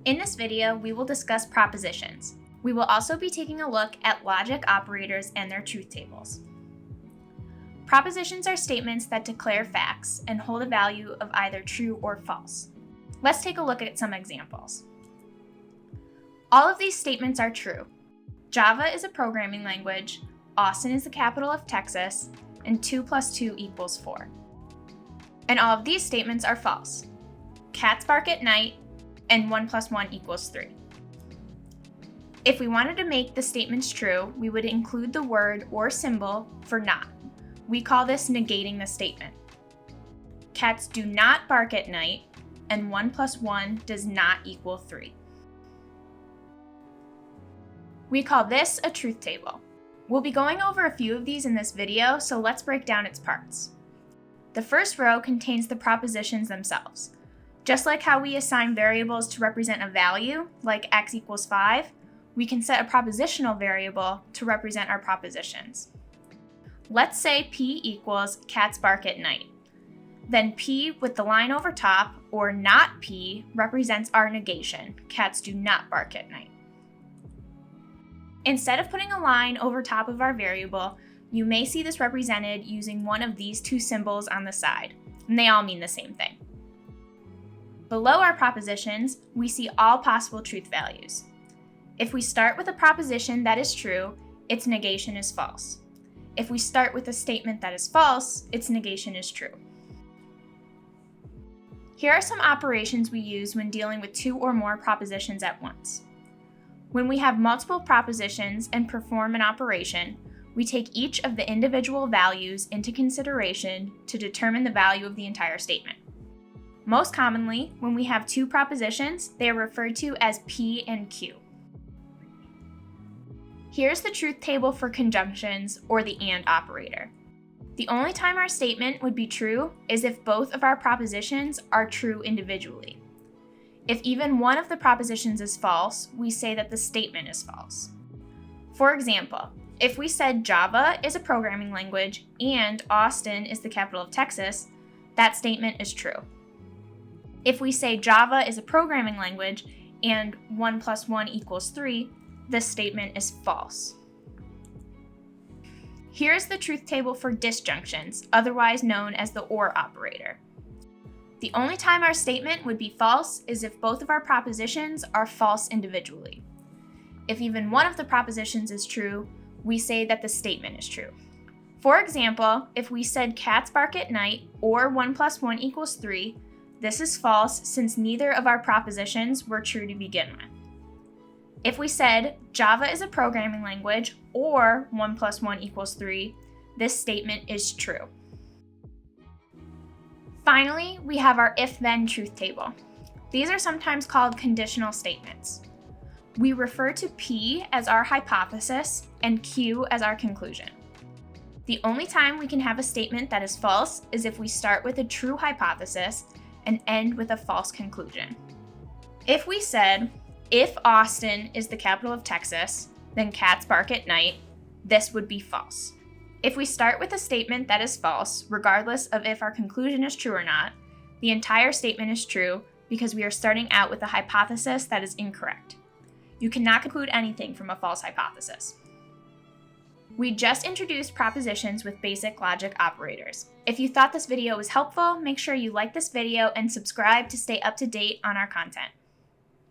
In this video, we will discuss propositions. We will also be taking a look at logic operators and their truth tables. Propositions are statements that declare facts and hold a value of either true or false. Let's take a look at some examples. All of these statements are true. Java is a programming language, Austin is the capital of Texas, and 2 + 2 = 4. And all of these statements are false. Cats bark at night, and 1 + 1 = 3. If we wanted to make the statements true, we would include the word or symbol for not. We call this negating the statement. Cats do not bark at night, and 1 + 1 does not equal 3. We call this a truth table. We'll be going over a few of these in this video, so let's break down its parts. The first row contains the propositions themselves. Just like how we assign variables to represent a value, like x = 5, we can set a propositional variable to represent our propositions. Let's say P equals cats bark at night. Then P with the line over top, or not P, represents our negation, cats do not bark at night. Instead of putting a line over top of our variable, you may see this represented using one of these two symbols on the side, and they all mean the same thing. Below our propositions, we see all possible truth values. If we start with a proposition that is true, its negation is false. If we start with a statement that is false, its negation is true. Here are some operations we use when dealing with two or more propositions at once. When we have multiple propositions and perform an operation, we take each of the individual values into consideration to determine the value of the entire statement. Most commonly, when we have two propositions, they are referred to as P and Q. Here's the truth table for conjunctions, or the AND operator. The only time our statement would be true is if both of our propositions are true individually. If even one of the propositions is false, we say that the statement is false. For example, if we said Java is a programming language and Austin is the capital of Texas, that statement is true. If we say Java is a programming language and 1 + 1 = 3, this statement is false. Here's the truth table for disjunctions, otherwise known as the OR operator. The only time our statement would be false is if both of our propositions are false individually. If even one of the propositions is true, we say that the statement is true. For example, if we said cats bark at night or 1 + 1 = 3, this is false since neither of our propositions were true to begin with. If we said Java is a programming language or 1 + 1 = 3, this statement is true. Finally, we have our if-then truth table. These are sometimes called conditional statements. We refer to P as our hypothesis and Q as our conclusion. The only time we can have a statement that is false is if we start with a true hypothesis and end with a false conclusion. If we said, if Austin is the capital of Texas, then cats bark at night, this would be false. If we start with a statement that is false, regardless of if our conclusion is true or not, the entire statement is true because we are starting out with a hypothesis that is incorrect. You cannot conclude anything from a false hypothesis. We just introduced propositions with basic logic operators. If you thought this video was helpful, make sure you like this video and subscribe to stay up to date on our content.